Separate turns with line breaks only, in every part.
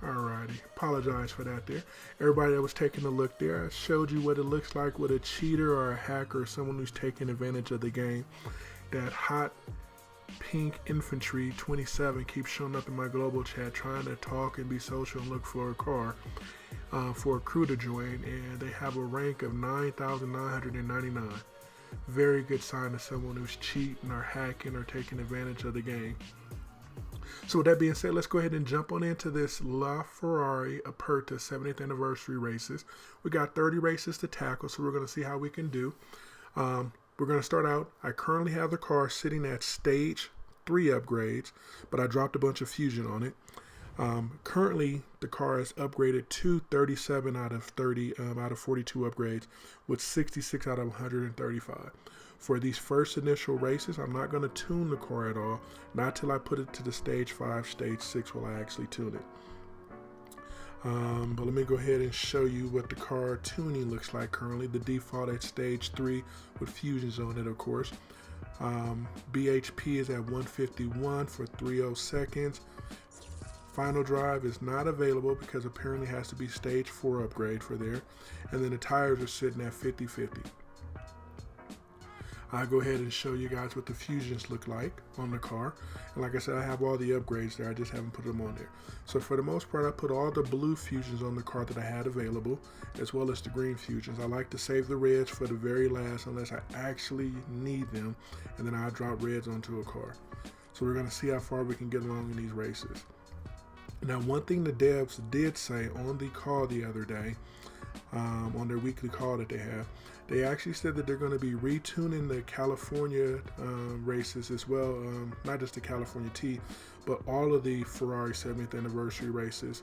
Alrighty, apologize for that there. Everybody that was taking a look there, I showed you what it looks like with a cheater or a hacker or someone who's taking advantage of the game. That hot pink infantry 27 keeps showing up in my global chat trying to talk and be social and look for a car for a crew to join, and they have a rank of 9,999. Very good sign of someone who's cheating or hacking or taking advantage of the game. So with that being said, let's go ahead and jump on into this LaFerrari Aperta 70th anniversary races. We got 30 races to tackle, so we're going to see how we can do. We're going to start out. I currently have the car sitting at stage 3 upgrades, but I dropped a bunch of fusion on it. Currently, the car is upgraded to 37 out of 42 upgrades, with 66 out of 135. For these first initial races, I'm not going to tune the car at all. Not till I put it to the stage 5, stage 6 will I actually tune it. But let me go ahead and show you what the car tuning looks like currently. The default at stage 3 with fusions on it, of course. BHP is at 151 for 30 seconds. Final drive is not available because apparently it has to be stage 4 upgrade for there. And then the tires are sitting at 50-50. I'll go ahead and show you guys what the fusions look like on the car. And like I said, I have all the upgrades there. I just haven't put them on there. So for the most part, I put all the blue fusions on the car that I had available, as well as the green fusions. I like to save the reds for the very last unless I actually need them, and then I'll drop reds onto a car. So we're going to see how far we can get along in these races. Now, one thing the devs did say on the call the other day, on their weekly call that they have, they actually said that they're going to be retuning the California races as well, not just the California T, but all of the Ferrari 70th anniversary races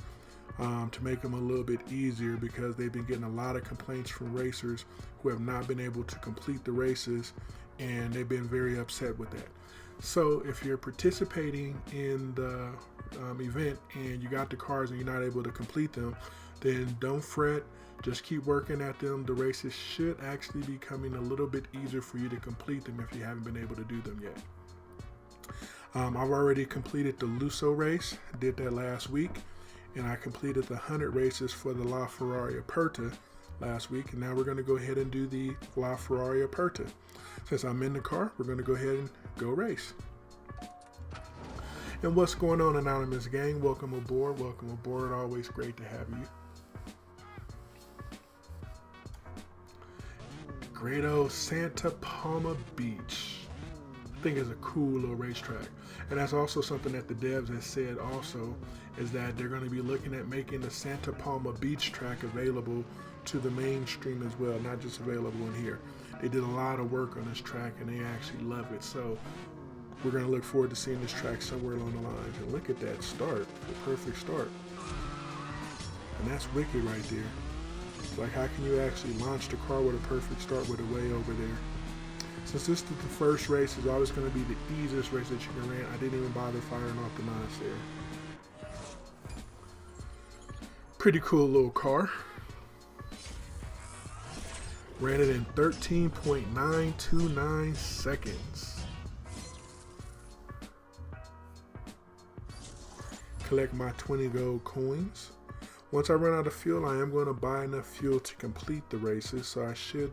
to make them a little bit easier, because they've been getting a lot of complaints from racers who have not been able to complete the races, and they've been very upset with that. So if you're participating in the event and you got the cars and you're not able to complete them, then don't fret. Just keep working at them. The races should actually be coming a little bit easier for you to complete them if you haven't been able to do them yet. I've already completed the Lusso race. I did that last week, and I completed the 100 races for the LaFerrari Aperta last week, and now we're going to go ahead and do the LaFerrari Aperta. Since I'm in the car, we're going to go ahead and go race. And what's going on, Anonymous Gang? Welcome aboard. Welcome aboard. Always great to have you. Great old Santa Palma Beach. I think it's a cool little racetrack. And that's also something that the devs have said also, is that they're going to be looking at making the Santa Palma Beach track available to the mainstream as well, not just available in here. They did a lot of work on this track and they actually love it. So we're going to look forward to seeing this track somewhere along the lines. And look at that start, the perfect start. And that's wicked right there. It's like, how can you actually launch the car with a perfect start with it way over there? Since this is the first race, it's always going to be the easiest race that you can run. I didn't even bother firing off the nines there. Pretty cool little car. Ran it in 13.929 seconds. Collect my 20 gold coins. Once I run out of fuel, I am going to buy enough fuel to complete the races, so I should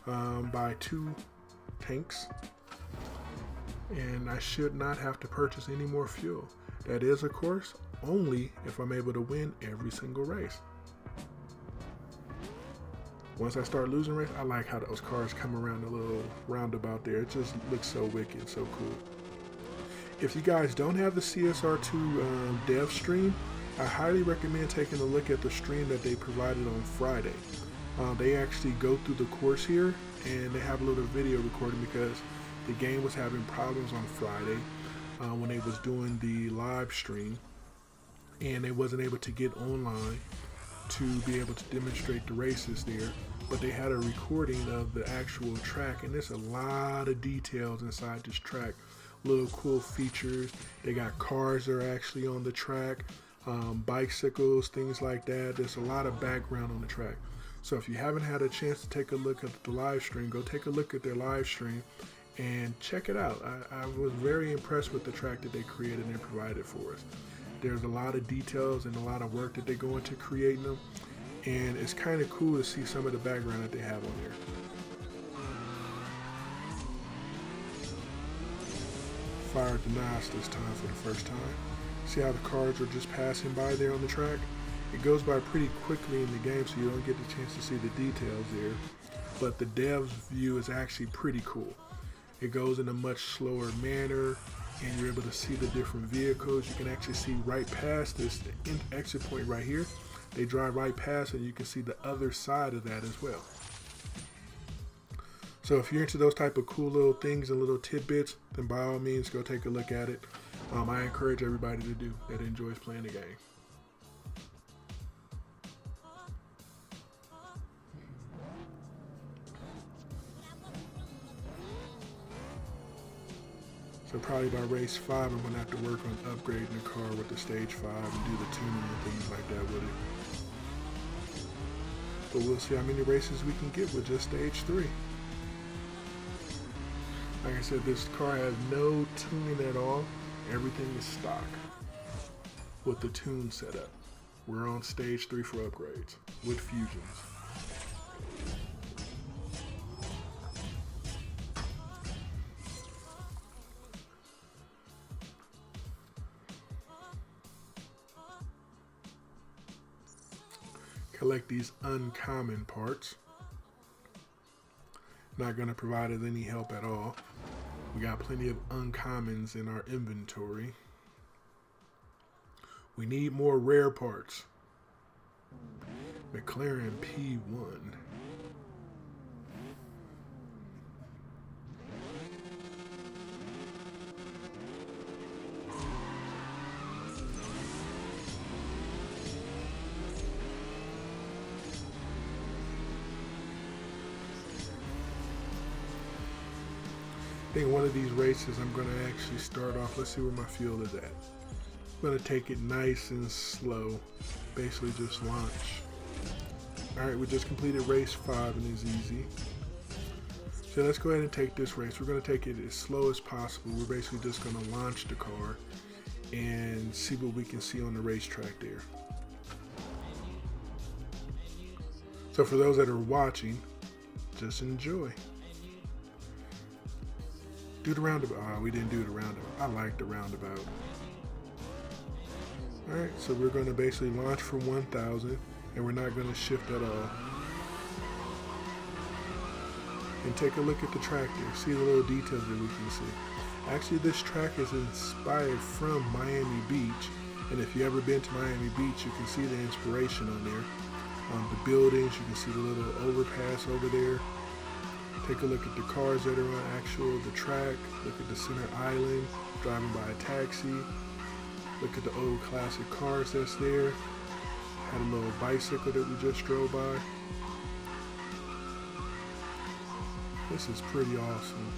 buy 2 tanks, and I should not have to purchase any more fuel. That is, of course, only if I'm able to win every single race. Once I start losing race, I like how those cars come around the little roundabout there. It just looks so wicked, so cool. If you guys don't have the CSR2 dev stream, I highly recommend taking a look at the stream that they provided on Friday. They actually go through the course here, and they have a little video recording because the game was having problems on Friday when they was doing the live stream, and they wasn't able to get online to be able to demonstrate the races there. But they had a recording of the actual track, and there's a lot of details inside this track. Little cool features. They got cars that are actually on the track. Bicycles, things like that. There's a lot of background on the track. So if you haven't had a chance to take a look at the live stream, go take a look at their live stream and check it out. I was very impressed with the track that they created and provided for us. There's a lot of details and a lot of work that they go into creating them, and it's kind of cool to see some of the background that they have on there. Fired the NOS this time for the first time. See how the cars are just passing by there on the track? It goes by pretty quickly in the game, so you don't get the chance to see the details there. But the dev's view is actually pretty cool. It goes in a much slower manner, and you're able to see the different vehicles. You can actually see right past this exit point right here. They drive right past, and you can see the other side of that as well. So if you're into those type of cool little things and little tidbits, then by all means go take a look at it. I encourage everybody to do that enjoys playing the game. So probably by race 5, I'm gonna have to work on upgrading the car with the stage 5 and do the tuning and things like that with it. But we'll see how many races we can get with just stage 3. Like I said, this car has no tuning at all. Everything is stock with the tune setup. We're on stage 3 for upgrades with fusions. Collect these uncommon parts. Not going to provide us any help at all. We got plenty of uncommons in our inventory. We need more rare parts. McLaren P1. I think one of these races I'm going to actually start off. Let's see where my fuel is at. I'm going to take it nice and slow. Basically just launch. Alright, we just completed race 5 and it's easy. So let's go ahead and take this race. We're going to take it as slow as possible. We're basically just going to launch the car and see what we can see on the racetrack there. So for those that are watching, just enjoy. Do the roundabout. Oh, we didn't do the roundabout. I like the roundabout. Alright, so we're going to basically launch for 1,000 and we're not going to shift at all. And take a look at the track there. See the little details that we can see. Actually, this track is inspired from Miami Beach. And if you've ever been to Miami Beach, you can see the inspiration on there. The buildings, you can see the little overpass over there. Take a look at the cars that are on the track. Look at the center island, driving by a taxi. Look at the old classic cars that's there. Had a little bicycle that we just drove by. This is pretty awesome.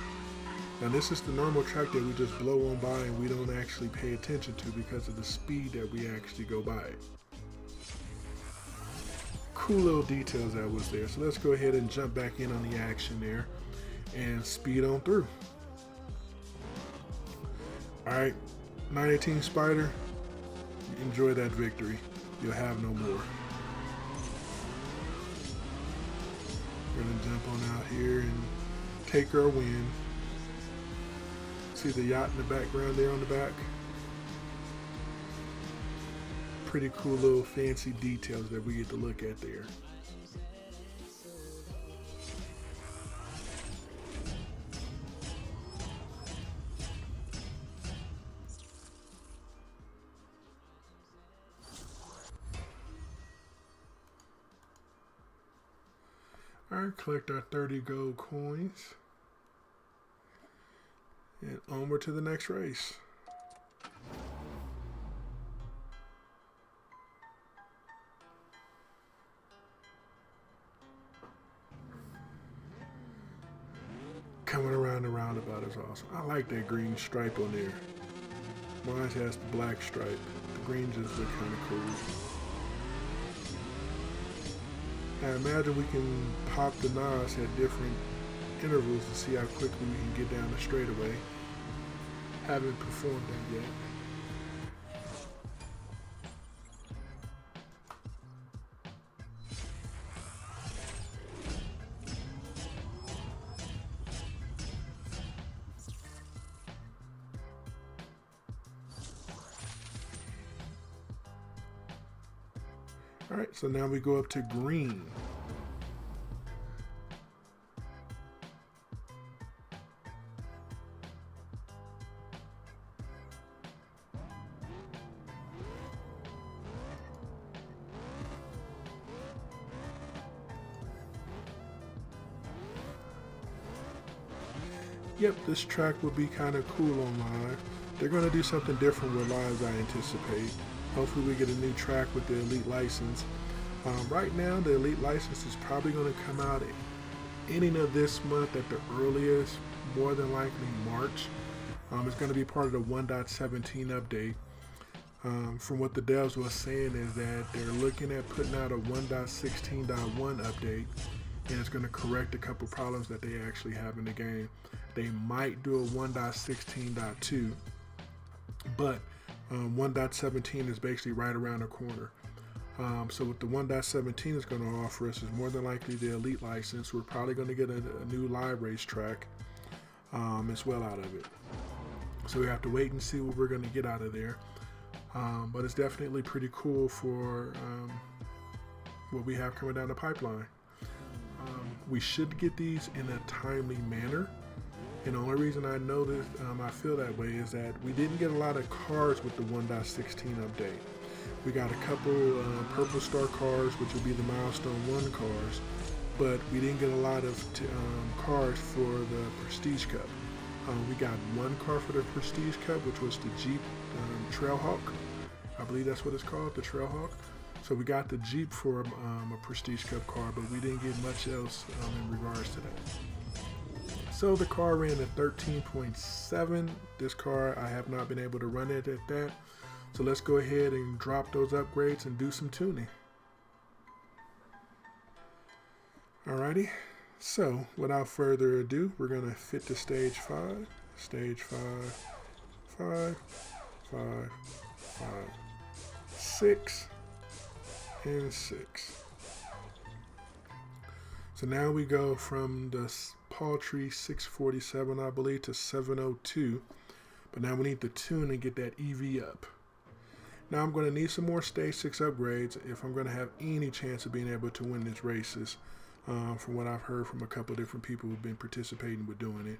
Now this is the normal track that we just blow on by and we don't actually pay attention to because of the speed that we actually go by it. Cool little details that was there. So let's go ahead and jump back in on the action there and speed on through. Alright, 918 Spider, enjoy that victory. You'll have no more. We're gonna jump on out here and take our win. See the yacht in the background there on the back? Pretty cool little fancy details that we get to look at there. Alright, collect our 30 gold coins. And onward to the next race. Coming around the roundabout is awesome. I like that green stripe on there. Mine has the black stripe. The green just look kind of cool. I imagine we can pop the NOS at different intervals to see how quickly we can get down the straightaway. Haven't performed that yet. All right, so now we go up to green. Yep, this track will be kind of cool on live. They're going to do something different with lives, I anticipate. Hopefully we get a new track with the Elite license. Right now, the Elite license is probably going to come out at ending of this month at the earliest, more than likely March. It's going to be part of the 1.17 update. From what the devs were saying is that they're looking at putting out a 1.16.1 update, and it's going to correct a couple problems that they actually have in the game. They might do a 1.16.2, but 1.17 is basically right around the corner. So what the 1.17 is going to offer us is more than likely the Elite license. We're probably going to get a new live race track as well out of it. So we have to wait and see what we're going to get out of there. But it's definitely pretty cool for what we have coming down the pipeline. We should get these in a timely manner. And the only reason I know this, I feel that way, is that we didn't get a lot of cars with the 1.16 update. We got a couple Purple Star cars, which will be the Milestone 1 cars, but we didn't get a lot of cars for the Prestige Cup. We got one car for the Prestige Cup, which was the Jeep Trailhawk. I believe that's what it's called, the Trailhawk. So we got the Jeep for a Prestige Cup car, but we didn't get much else in regards to that. So the car ran at 13.7. This car, I have not been able to run it at that. So let's go ahead and drop those upgrades and do some tuning. Alrighty, so without further ado, we're gonna fit to stage 5. Stage 5, 5, 5, 5, 6, and 6. So now we go from the paltry 647, I believe, to 702. But now we need to tune and get that EV up. Now I'm going to need some more stage 6 upgrades if I'm going to have any chance of being able to win these races. From what I've heard from a couple of different people who've been participating with doing it.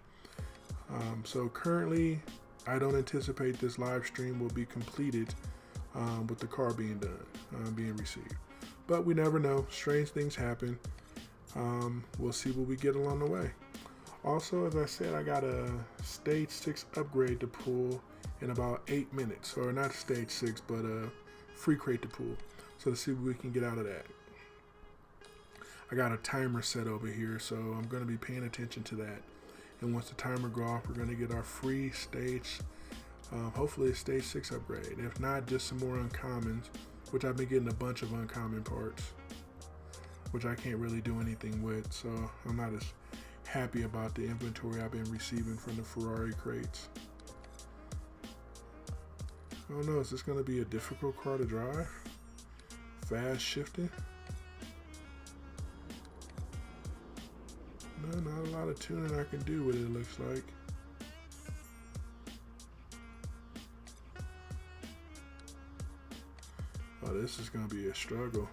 So currently, I don't anticipate this live stream will be completed with the car being done, being received. But we never know. Strange things happen. We'll see what we get along the way. Also, as I said, I got a stage 6 upgrade to pull in about 8 minutes. Or not stage 6, but a free crate to pull. So let's see what we can get out of that. I got a timer set over here, so I'm going to be paying attention to that. And once the timer goes off, we're going to get our free stage, hopefully a stage 6 upgrade. If not, just some more uncommons, which I've been getting a bunch of uncommon parts, which I can't really do anything with. So I'm not as happy about the inventory I've been receiving from the Ferrari crates. I don't know, is this going to be a difficult car to drive? Fast shifting? No, not a lot of tuning I can do with it, it looks like. Oh, this is going to be a struggle.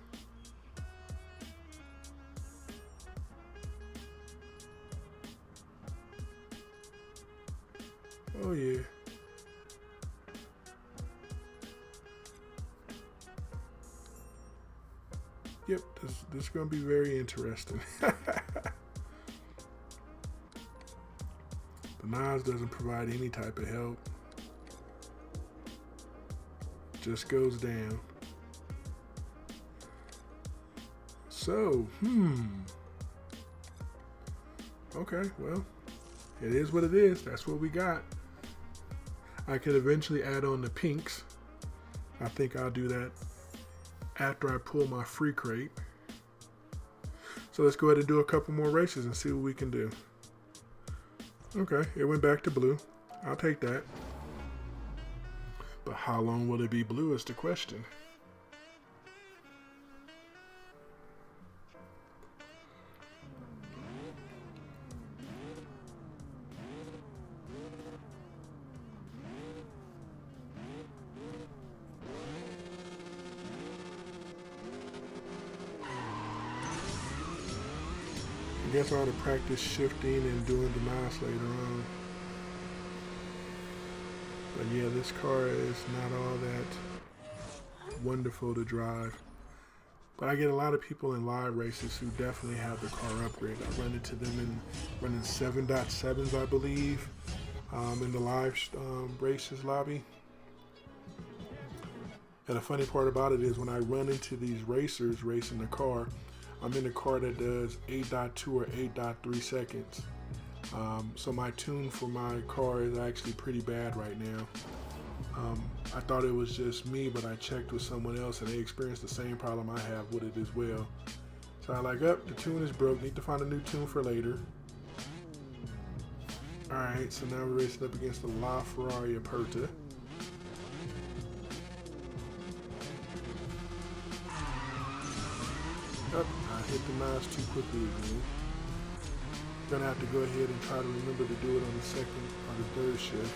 Oh, yeah. Yep, this is going to be very interesting. The Nas doesn't provide any type of help. Just goes down. So, okay, well, it is what it is. That's what we got. I could eventually add on the pinks. I think I'll do that after I pull my free crate. So let's go ahead and do a couple more races and see what we can do. Okay, it went back to blue. I'll take that. But how long will it be blue is the question. guess I ought to practice shifting and doing the mass later on. But yeah, this car is not all that wonderful to drive. But I get a lot of people in live races who definitely have the car upgrade. I run into them in running 7.7s, I believe, in the live races lobby. And the funny part about it is when I run into these racers racing the car, I'm in a car that does 8.2 or 8.3 seconds. So my tune for my car is actually pretty bad right now. I thought it was just me, but I checked with someone else and they experienced the same problem I have with it as well. So I like, the tune is broke, need to find a new tune for later. Alright, so now we're racing up against the LaFerrari Aperta. I hit the knives too quickly again. Gonna have to go ahead and try to remember to do it on the second or the third shift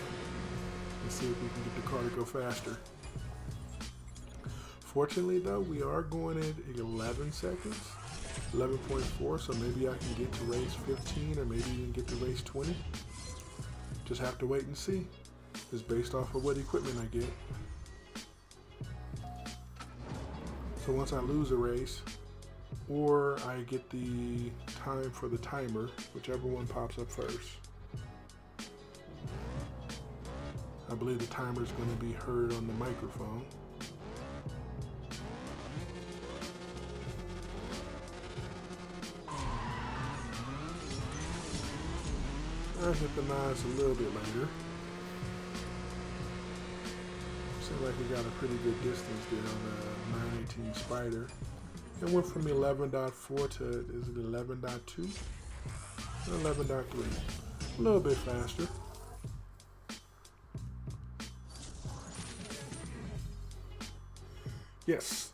and see if we can get the car to go faster. Fortunately though, we are going at 11 seconds, 11.4, so maybe I can get to race 15 or maybe even get to race 20. Just have to wait and see. It's based off of what equipment I get. So once I lose a race, or I get the time for the timer, whichever one pops up first. I believe the timer is going to be heard on the microphone. I hit the knives a little bit later. Seems like we got a pretty good distance there on the 918 Spider. It went from 11.4 to, is it 11.2? 11.3. A little bit faster. Yes,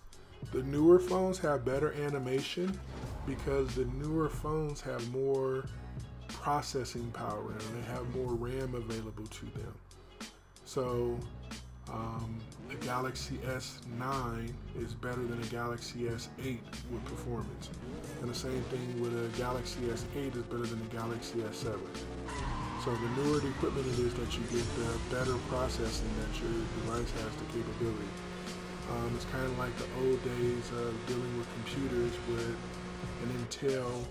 the newer phones have better animation because the newer phones have more processing power and they have more RAM available to them. So the Galaxy S9 is better than a Galaxy S8 with performance. And the same thing with a Galaxy S8 is better than a Galaxy S7. So the newer the equipment it is that you get, the better processing that your device has the capability. It's kind of like the old days of dealing with computers with an Intel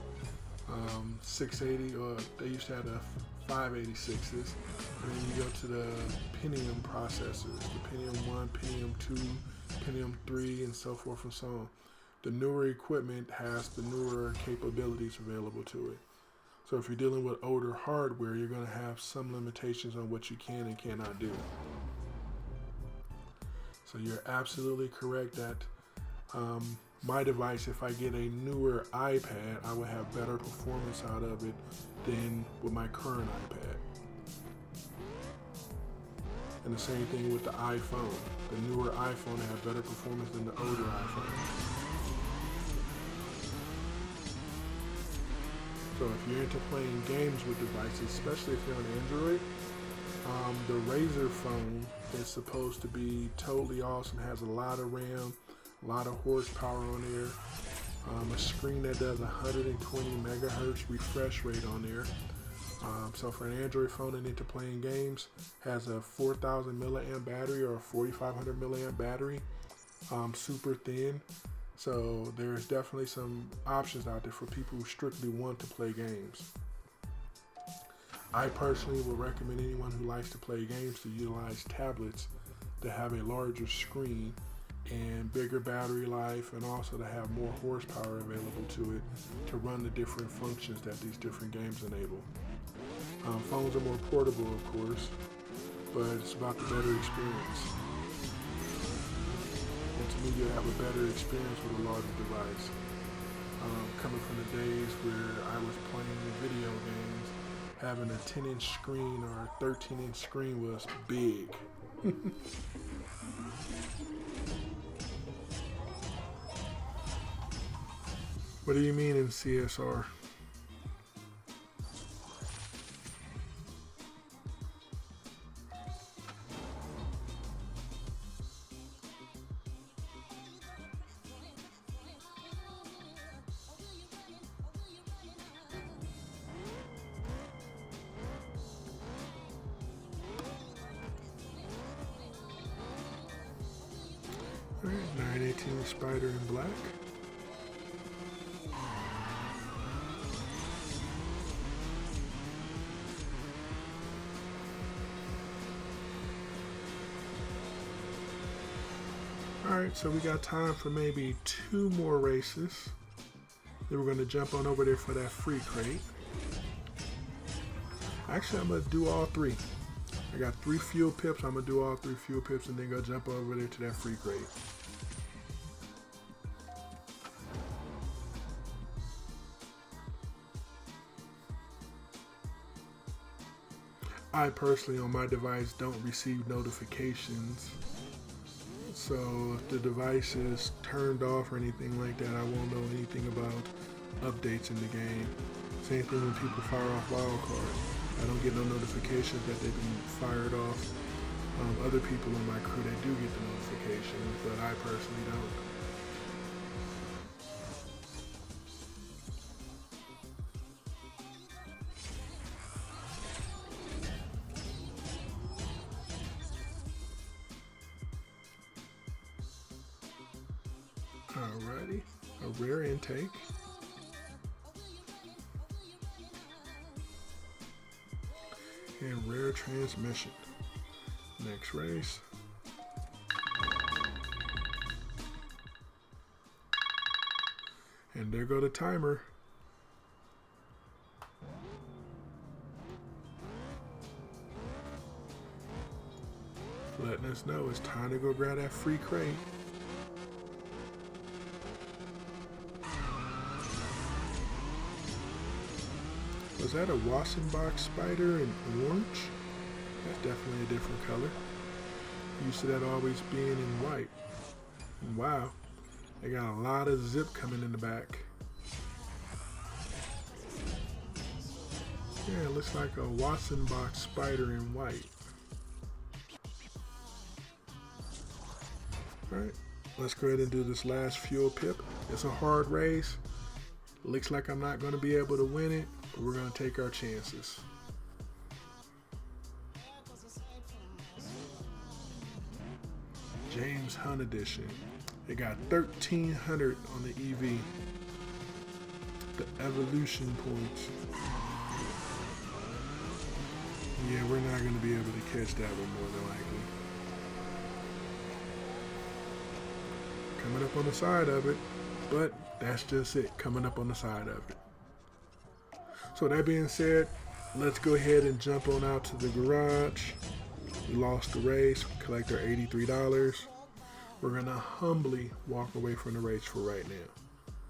680, or they used to have the 586s, and then you go to the Pentium processors, the Pentium 1, Pentium 2, Pentium 3, and so forth and so on. The newer equipment has the newer capabilities available to it. So if you're dealing with older hardware, you're going to have some limitations on what you can and cannot do. So you're absolutely correct that my device, if I get a newer iPad, I will have better performance out of it than with my current iPad. And the same thing with the iPhone. The newer iPhone has better performance than the older iPhone. So if you're into playing games with devices, especially if you're on Android, the Razer phone is supposed to be totally awesome. Has a lot of RAM, a lot of horsepower on there, a screen that does 120 megahertz refresh rate on there. So for an Android phone and into playing games, has a 4,000 milliamp battery or a 4,500 milliamp battery, super thin. So there's definitely some options out there for people who strictly want to play games. I personally would recommend anyone who likes to play games to utilize tablets to have a larger screen and bigger battery life, and also to have more horsepower available to it to run the different functions that these different games enable. Phones are more portable, of course, but it's about the better experience. And to me, you'll have a better experience with a larger device. Coming from the days where I was playing video games, having a 10-inch screen or a 13-inch screen was big. What do you mean in CSR? 918 Spider in black. Alright, so we got time for maybe 2 more races. Then we're going to jump on over there for that free crate. Actually, I'm going to do all 3. I got 3 fuel pips. I'm going to do all 3 fuel pips and then go jump over there to that free crate. I personally on my device don't receive notifications. So if the device is turned off or anything like that, I won't know anything about updates in the game. Same thing when people fire off wildcards. I don't get no notifications that they've been fired off. Other people in my crew, they do get the notifications, but I personally don't. Alrighty, a rare intake. And rare transmission. Next race. And there go the timer. Letting us know it's time to go grab that free crate. Was that a Wassenbach Spider in orange? That's definitely a different color. Used to that always being in white. And wow, they got a lot of zip coming in the back. Yeah, it looks like a Wassenbach Spider in white. Alright, let's go ahead and do this last fuel pip. It's a hard race. Looks like I'm not going to be able to win it, but we're going to take our chances. James Hunt edition. It got 1,300 on the EV. The evolution points. Yeah, we're not going to be able to catch that one more than likely. Coming up on the side of it, but that's just it, coming up on the side of it. So that being said, let's go ahead and jump on out to the garage. We lost the race, collect our $83. We're gonna humbly walk away from the race for right now.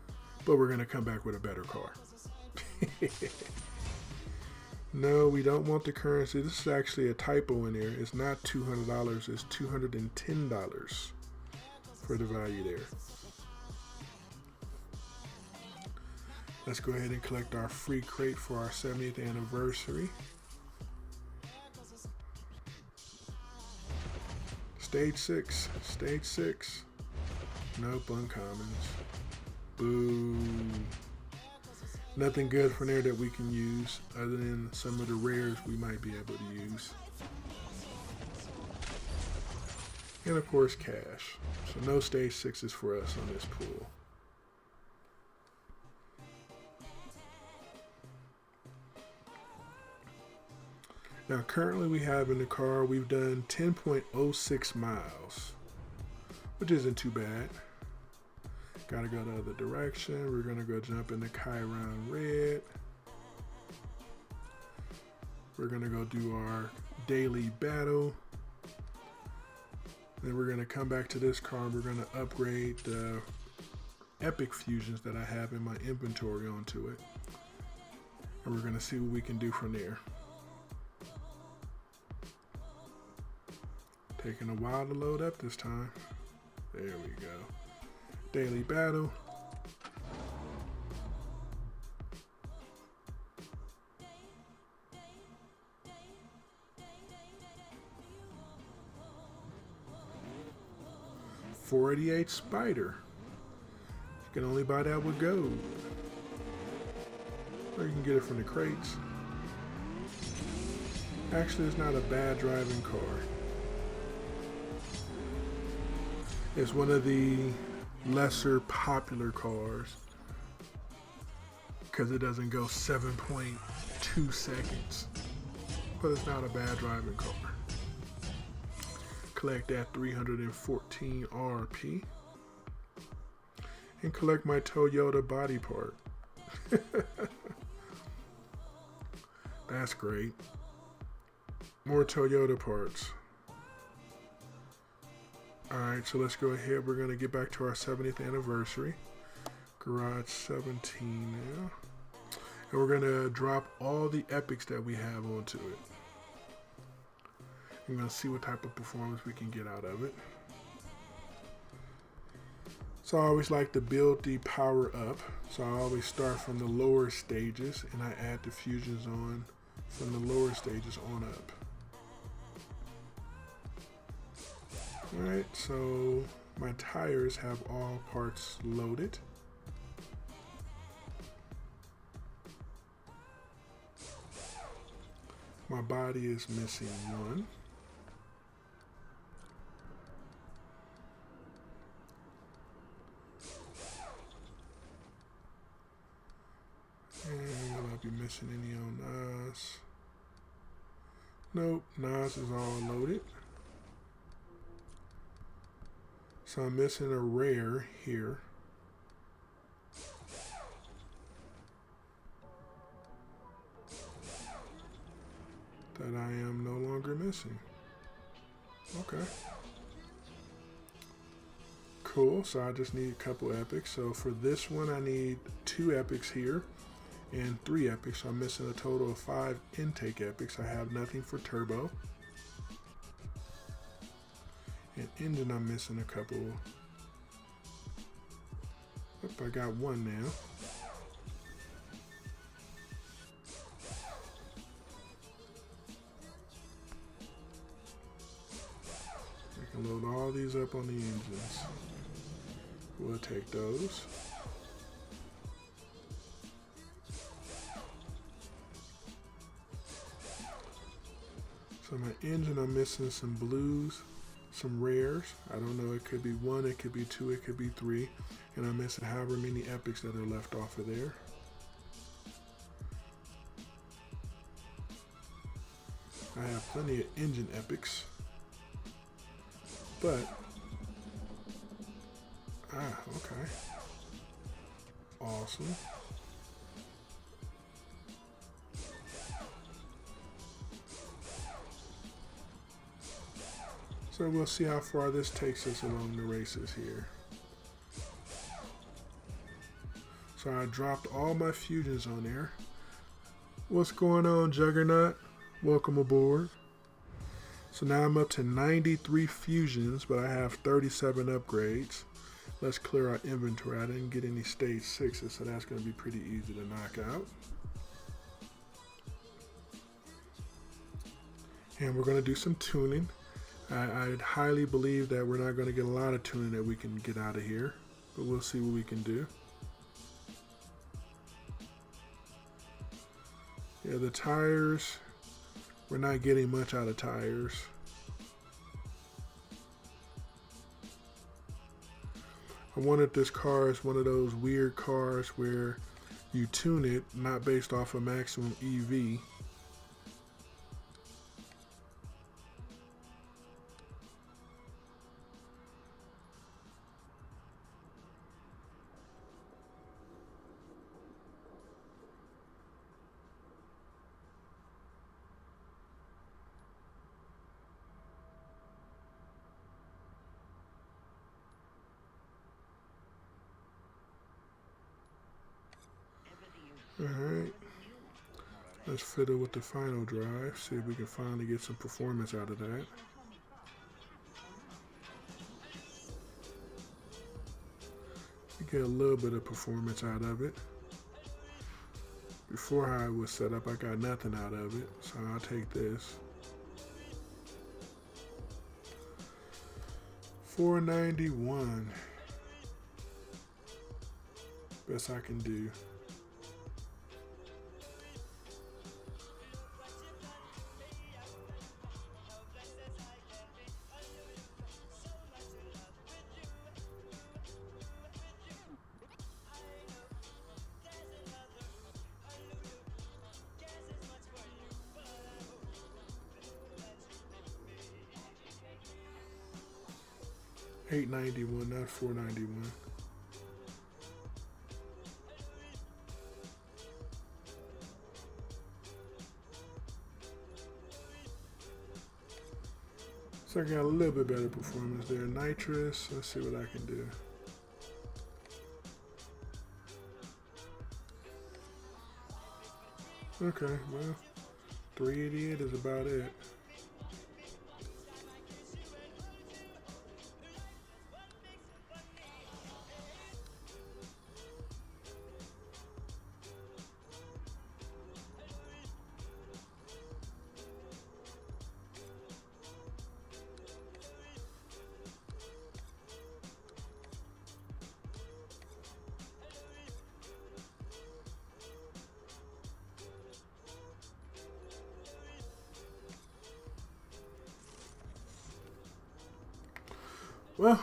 But we're gonna come back with a better car. No, we don't want the currency. This is actually a typo in there. It's not $200, it's $210 for the value there. Let's go ahead and collect our free crate for our 70th anniversary. Stage 6, stage 6. Nope, uncommons. Boo. Nothing good from there that we can use other than some of the rares we might be able to use. And of course cash. So no stage 6s for us on this pool. Now currently we have in the car, we've done 10.06 miles, which isn't too bad. Gotta go the other direction. We're gonna go jump into Chiron Red. We're gonna go do our daily battle. Then we're gonna come back to this car and we're gonna upgrade the epic fusions that I have in my inventory onto it. And we're gonna see what we can do from there. Taking a while to load up this time. There we go. Daily battle. $48 Spider. You can only buy that with gold. Or you can get it from the crates. Actually, it's not a bad driving car. It's one of the lesser popular cars because it doesn't go 7.2 seconds, but it's not a bad driving car. Collect that 314 RP and collect my Toyota body part. That's great. More Toyota parts. Alright, so let's go ahead. We're going to get back to our 70th anniversary. Garage 17 now. And we're going to drop all the epics that we have onto it. I'm going to see what type of performance we can get out of it. So I always like to build the power up. So I always start from the lower stages and I add the fusions on from the lower stages on up. Alright, so my tires have all parts loaded. My body is missing one. And will I be missing any on Nas? Nope, Nas is all loaded. So I'm missing a rare here. That I am no longer missing. Okay. Cool, so I just need a couple epics. So for this one I need 2 epics here and 3 epics. So I'm missing a total of 5 intake epics. I have nothing for turbo. And engine I'm missing a couple. Yep, I got one now. I can load all these up on the engines. We'll take those. So my engine, I'm missing some blues, some rares. I don't know, it could be 1, it could be 2, it could be 3. And I'm missing however many epics that are left off of there. I have plenty of engine epics. But, okay. Awesome. So we'll see how far this takes us along the races here. So I dropped all my fusions on there. What's going on, Juggernaut? Welcome aboard. So now I'm up to 93 fusions, but I have 37 upgrades. Let's clear our inventory. I didn't get any stage 6s, so that's going to be pretty easy to knock out. And we're going to do some tuning. I highly believe that we're not going to get a lot of tuning that we can get out of here, but we'll see what we can do. Yeah, the tires, we're not getting much out of tires. I wanted this car as one of those weird cars where you tune it, not based off a maximum EV. Alright, let's fiddle with the final drive, see if we can finally get some performance out of that. We get a little bit of performance out of it. Before I was set up, I got nothing out of it, so I'll take this. 491. Best I can do. $891, not $491. So I got a little bit better performance there. Nitrous, let's see what I can do. Okay, well, 388 is about it. Well,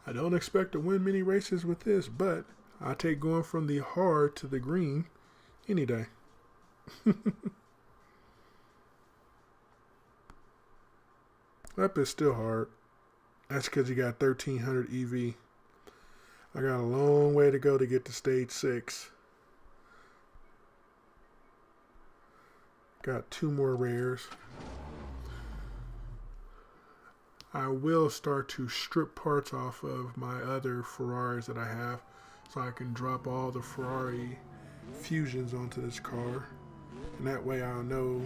I don't expect to win many races with this, but I take going from the hard to the green any day. Up is still hard. That's because you got 1300 EV. I got a long way to go to get to stage 6. Got 2 more rares. I will start to strip parts off of my other Ferraris that I have so I can drop all the Ferrari fusions onto this car. And that way I'll know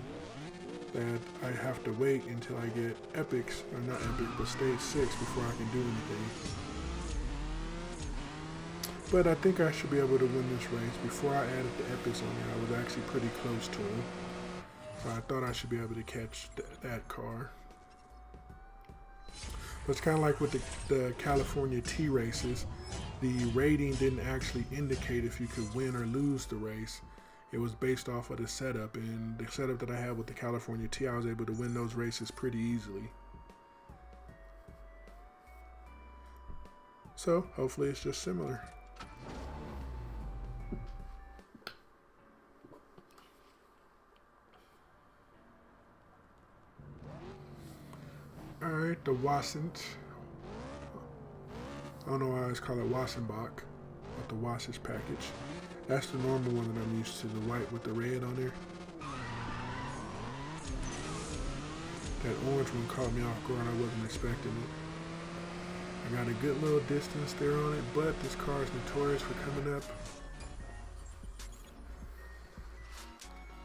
that I have to wait until I get epics, or not epic, but stage 6 before I can do anything. But I think I should be able to win this race. Before I added the epics on there, I was actually pretty close to him. So I thought I should be able to catch that car. But it's kind of like with the California T races. The rating didn't actually indicate if you could win or lose the race. It was based off of the setup, and the setup that I had with the California T, I was able to win those races pretty easily. So hopefully it's just similar. Alright, the Wasent. I don't know why I always call it Wassenbach, but the Wasage package. That's the normal one that I'm used to, the white with the red on there. That orange one caught me off guard, I wasn't expecting it. I got a good little distance there on it, but this car is notorious for coming up.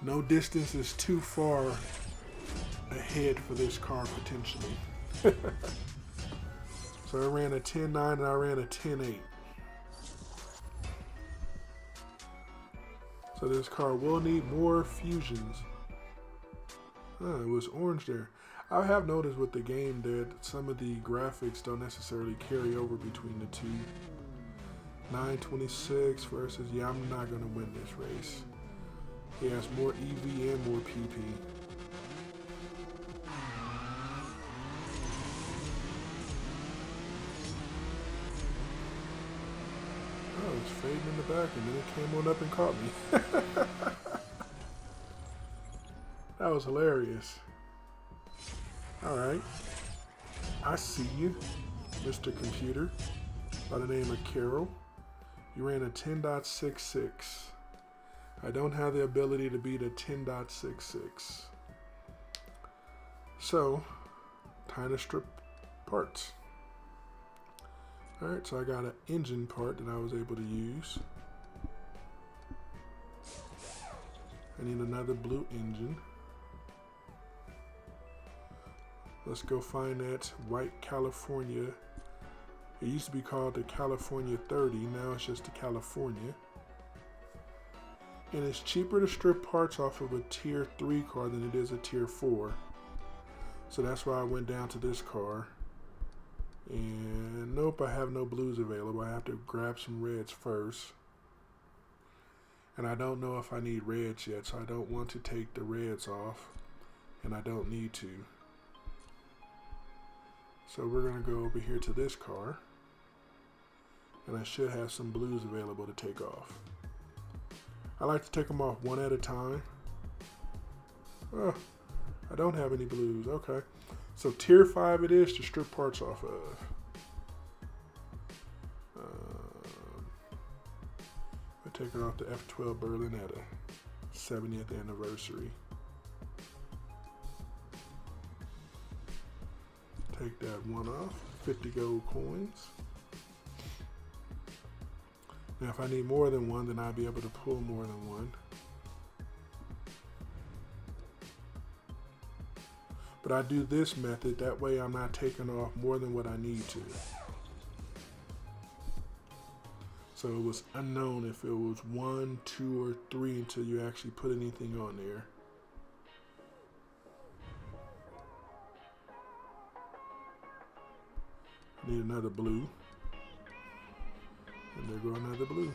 No distance is too far ahead for this car potentially. So I ran a 10.9 and I ran a 10.8. So this car will need more fusions. It was orange there. I have noticed with the game that some of the graphics don't necessarily carry over between the two. 926 versus, yeah, I'm not going to win this race. He has more EV and more PP. Oh, it was fading in the back and then it came on up and caught me. That was hilarious. Alright. I see you, Mr. Computer, by the name of Carol. You ran a 10.66. I don't have the ability to beat a 10.66. So, time to strip parts. Alright, so I got an engine part that I was able to use. I need another blue engine. Let's go find that white California. It used to be called the California 30, now it's just the California. And it's cheaper to strip parts off of a tier 3 car than it is a tier 4. So that's why I went down to this car. And nope, I have no blues available. I have to grab some reds first. And I don't know if I need reds yet, so I don't want to take the reds off. And I don't need to. So we're going to go over here to this car. And I should have some blues available to take off. I like to take them off one at a time. Oh, I don't have any blues. Okay. So tier 5 it is to strip parts off of. take her off the F12 Berlinetta 70th anniversary. Take that one off, 50 gold coins. Now if I need more than one, then I'll be able to pull more than one. But I do this method, that way I'm not taking off more than what I need to. So it was unknown if it was 1, 2, or 3 until you actually put anything on there. Need another blue. And there go another blue.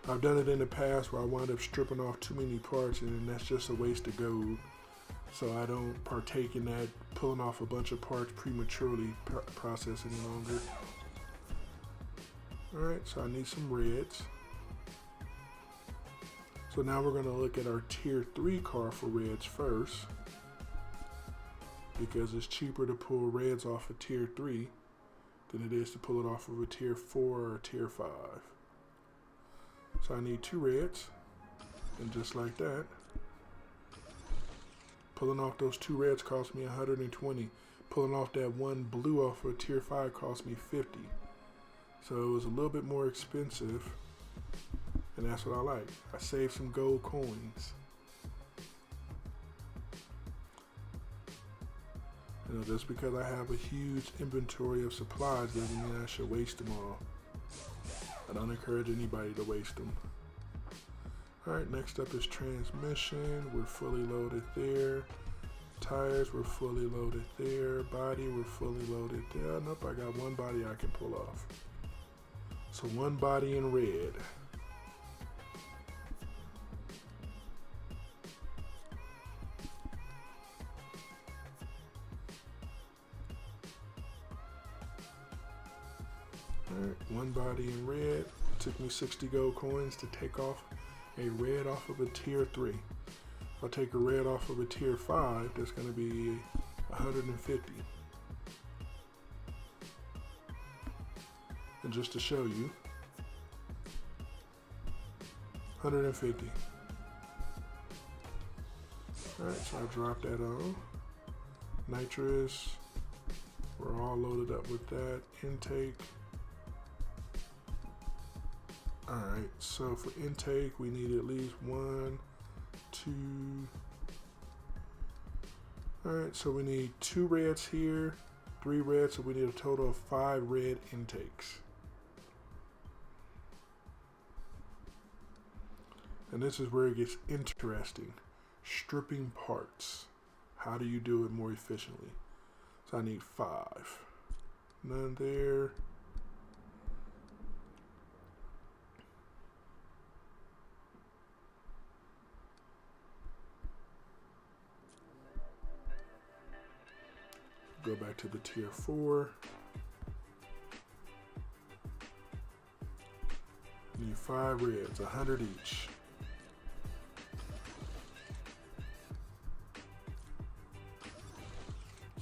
I've done it in the past where I wound up stripping off too many parts, and that's just a waste of gold. So I don't partake in that pulling off a bunch of parts prematurely process any longer. Alright, so I need some reds. So now we're going to look at our tier 3 car for reds first, because it's cheaper to pull reds off of tier 3 than it is to pull it off of a tier 4 or a tier 5. So I need 2 reds, and just like that, pulling off those 2 reds cost me 120. Pulling off that 1 blue off of tier 5 cost me 50. So it was a little bit more expensive, and that's what I like. I saved some gold coins. You know, just because I have a huge inventory of supplies doesn't mean I should waste them all. I don't encourage anybody to waste them. Alright, next up is transmission. We're fully loaded there. Tires, we're fully loaded there. Body, we're fully loaded there. Nope, I got one body I can pull off. So one body in red. Alright, one body in red. Took me 60 gold coins to take off a red off of a tier 3. If I take a red off of a tier 5, that's going to be 150. And just to show you, 150. Alright, so I dropped that on. Nitrous, we're all loaded up with that. Intake. Alright, so for intake, we need at least 1, 2. Alright, so we need 2 reds here, 3 reds, so we need a total of 5 red intakes. And this is where it gets interesting. Stripping parts. How do you do it more efficiently? So I need 5. None there. Go back to the tier 4. Need 5 reds, 100 each.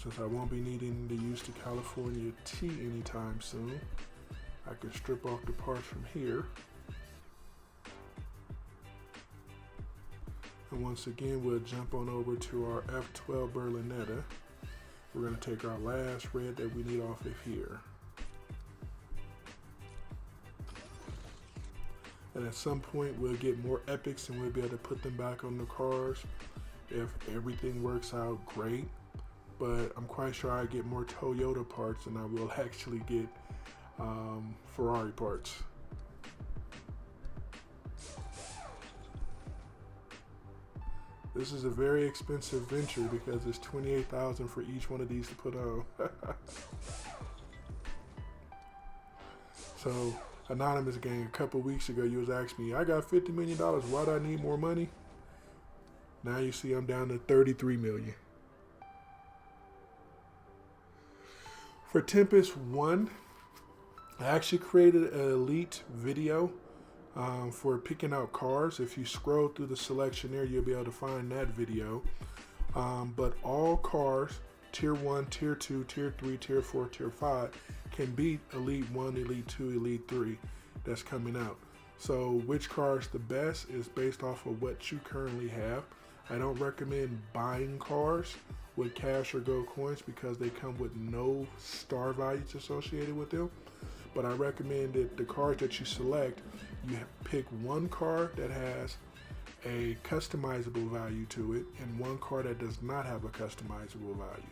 Since I won't be needing to use the California T anytime soon, I can strip off the parts from here. And once again, we'll jump on over to our F12 Berlinetta. We're going to take our last red that we need off of here. And at some point we'll get more epics and we'll be able to put them back on the cars if everything works out great. But I'm quite sure I get more Toyota parts than I will actually get Ferrari parts. This is a very expensive venture because it's $28,000 for each one of these to put on. So, Anonymous Gang, a couple weeks ago, you was asking me, I got $50 million, why do I need more money? Now you see I'm down to $33 million. For Tempest 1, I actually created an elite video for picking out cars. If you scroll through the selection there, you'll be able to find that video. But all cars Tier 1, Tier 2, Tier 3, Tier 4, Tier 5 can beat Elite 1, Elite 2, Elite 3 that's coming out. So which car is the best is based off of what you currently have. I don't recommend buying cars with cash or gold coins because they come with no star values associated with them. But I recommend that the cars that you select, you pick one car that has a customizable value to it and one car that does not have a customizable value.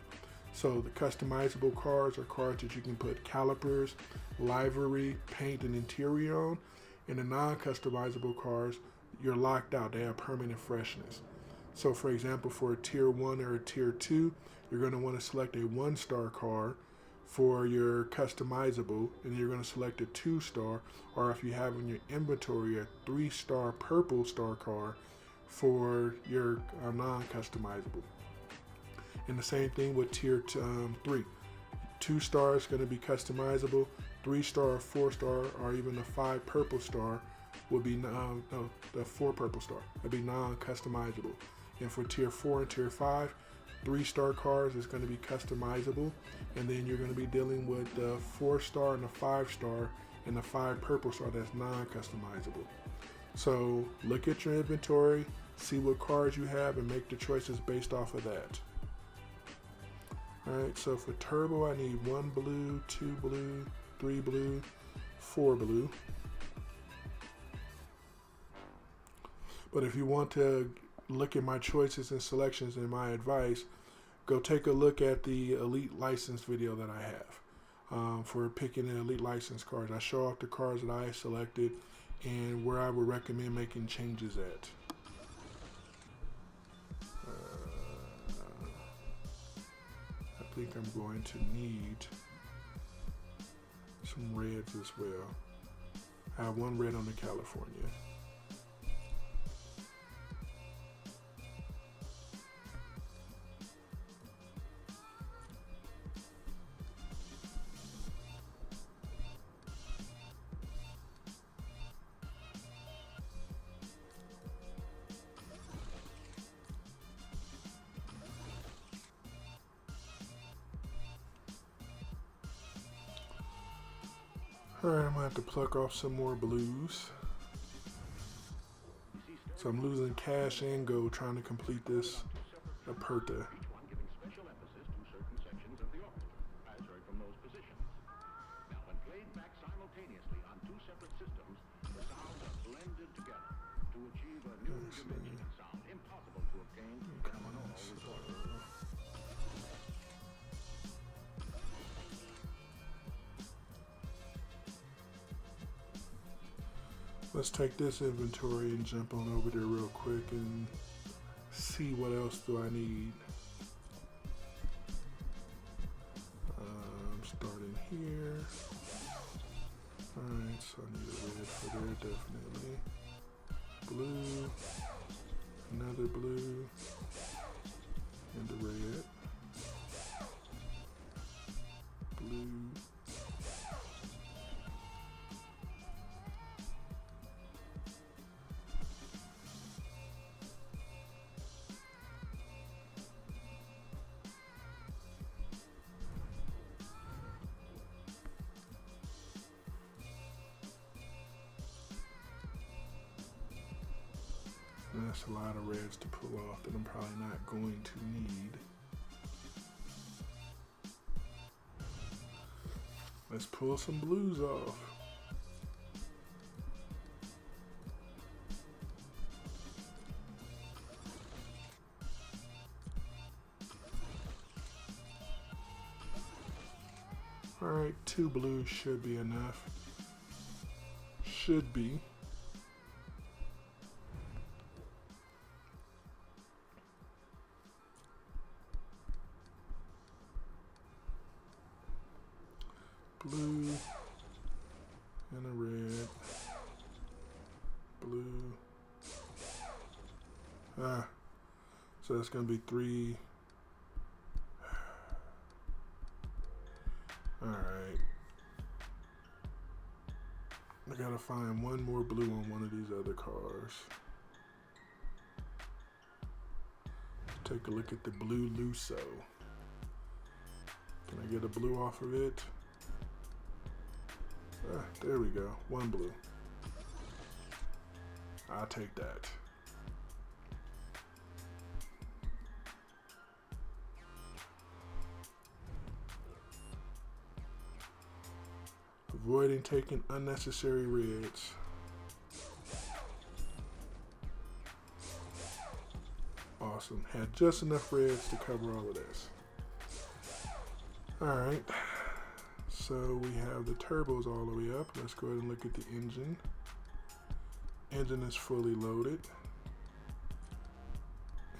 So the customizable cars are cars that you can put calipers, livery, paint, and interior on. And the non-customizable cars, you're locked out. They have permanent freshness. So for example, for a Tier 1 or a Tier 2, you're going to want to select a 1-star car for your customizable, and you're going to select a 2-star, or if you have in your inventory a 3-star purple star car for your non-customizable. And the same thing with Tier 3. 2-star is going to be customizable. 3-star or 4-star or even the 5 purple star will be the 4 purple star will be non-customizable. And for Tier 4 and Tier 5, 3-star cars is going to be customizable, and then you're going to be dealing with the 4-star and the 5-star and the 5 purple star that's non-customizable. So look at your inventory, see what cars you have, and make the choices based off of that. Alright, so for turbo I need 1 blue, 2 blue, 3 blue, 4 blue. But if you want to look at my choices and selections and my advice, go take a look at the Elite License video that I have for picking an Elite License cars. I show off the cars that I selected and where I would recommend making changes at. I think I'm going to need some reds as well. I have 1 red on the California. Alright, I'm going to have to pluck off some more blues. So I'm losing cash and gold trying to complete this Aperta. Let's take this inventory and jump on over there real quick and see what else do I need. I'm starting here. Alright, so I need a red for there, definitely. Blue, another blue, and a red. Blue. That's a lot of reds to pull off that I'm probably not going to need. Let's pull some blues off. Alright, 2 blues should be enough. Should be. Blue and a red, blue. So that's going to be 3. All right. I got to find 1 more blue on one of these other cars. Take a look at the blue Lusso. Can I get a blue off of it? There we go, one blue. I'll take that. Avoiding taking unnecessary reds. Awesome. Had just enough reds to cover all of this. Alright. So we have the turbos all the way up. Let's go ahead and look at the engine. Engine is fully loaded.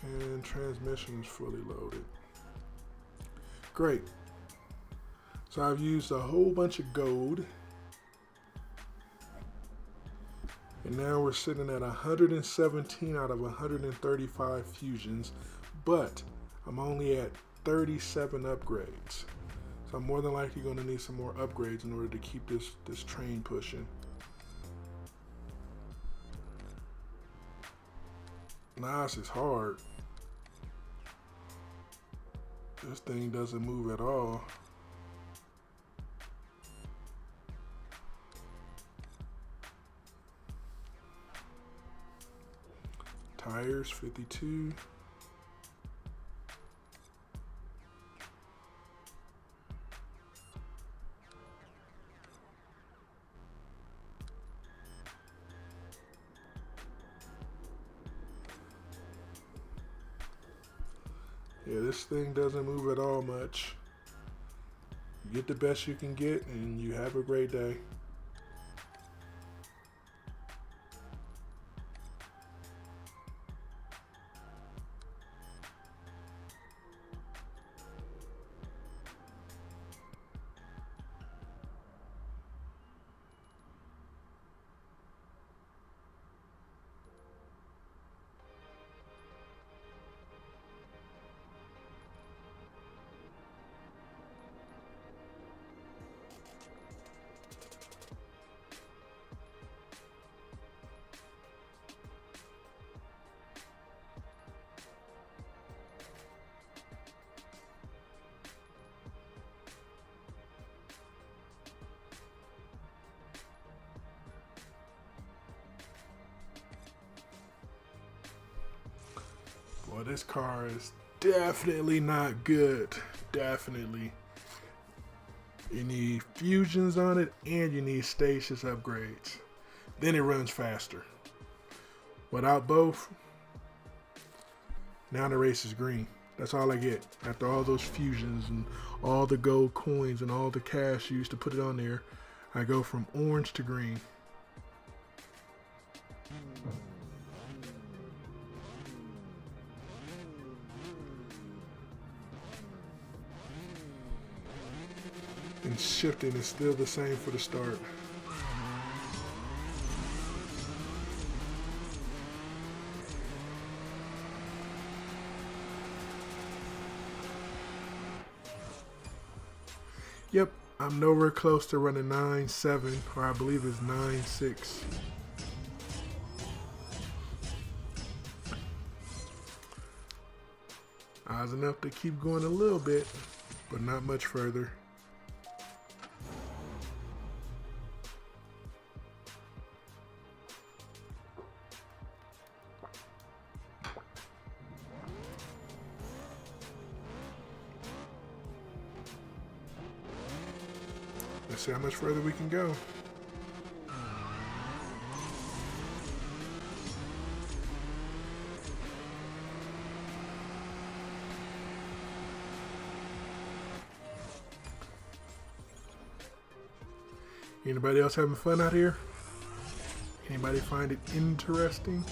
And transmission is fully loaded. Great. So I've used a whole bunch of gold. And now we're sitting at 117 out of 135 fusions, but I'm only at 37 upgrades. So I'm more than likely going to need some more upgrades in order to keep this train pushing. Nice, it's hard. This thing doesn't move at all. Tires, 52. Yeah, this thing doesn't move at all much. You get the best you can get and you have a great day. Well, this car is definitely not good. Definitely. You need fusions on it and you need stasis upgrades. Then it runs faster. Without both, now the race is green. That's all I get. After all those fusions and all the gold coins and all the cash used to put it on there, I go from orange to green. And shifting is still the same for the start. Yep, I'm nowhere close to running 9.7, or I believe it's 9.6. I was enough to keep going a little bit, but not much further. Let's see how much further we can go. Anybody else having fun out here? Anybody find it interesting?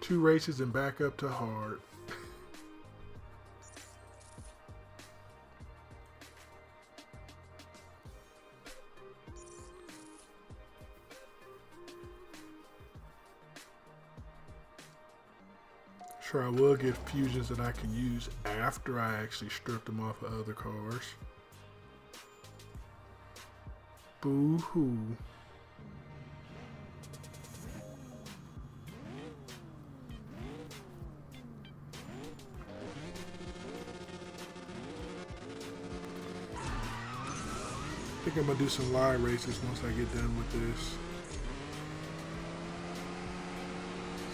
Two races and back up to hard. Sure, I will get fusions that I can use after I actually strip them off of other cars. Boo-hoo. I'm gonna do some live races once I get done with this,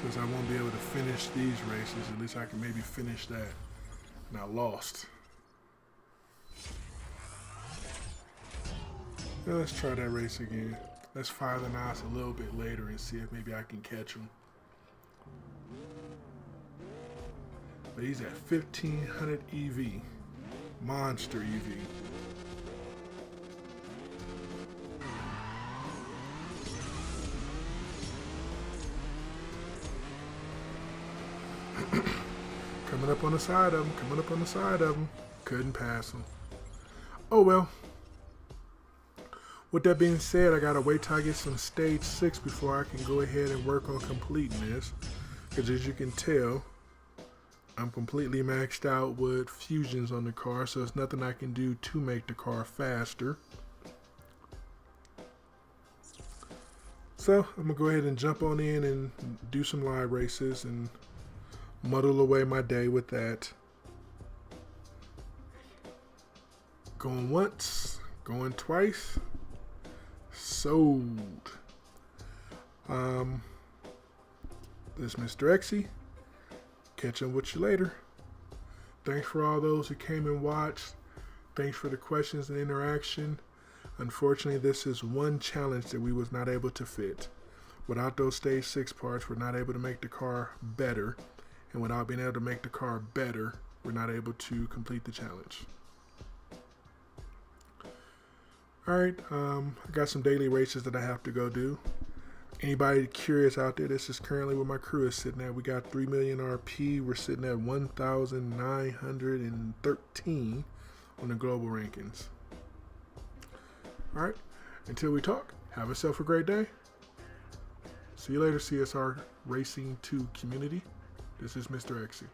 since I won't be able to finish these races. At least I can maybe finish that. And I lost. Now let's try that race again. Let's fire the knives a little bit later and see if maybe I can catch him. But he's at 1500 EV. Monster EV. Coming up on the side of him, coming up on the side of him. Couldn't pass him. Oh well. With that being said, I gotta wait till I get some stage 6 before I can go ahead and work on completing this. Because as you can tell, I'm completely maxed out with fusions on the car, so there's nothing I can do to make the car faster. So I'm gonna go ahead and jump on in and do some live races and muddle away my day with that. Going once, going twice. Sold. This is MrXsee. Catch up with you later. Thanks for all those who came and watched. Thanks for the questions and interaction. Unfortunately, this is one challenge that we was not able to fit. Without those stage 6 parts, we're not able to make the car better. And without being able to make the car better, we're not able to complete the challenge. Alright, I got some daily races that I have to go do. Anybody curious out there, this is currently where my crew is sitting at. We got 3 million RP. We're sitting at 1,913 on the global rankings. Alright, until we talk, have yourself a great day. See you later, CSR Racing 2 community. This is MrXsee.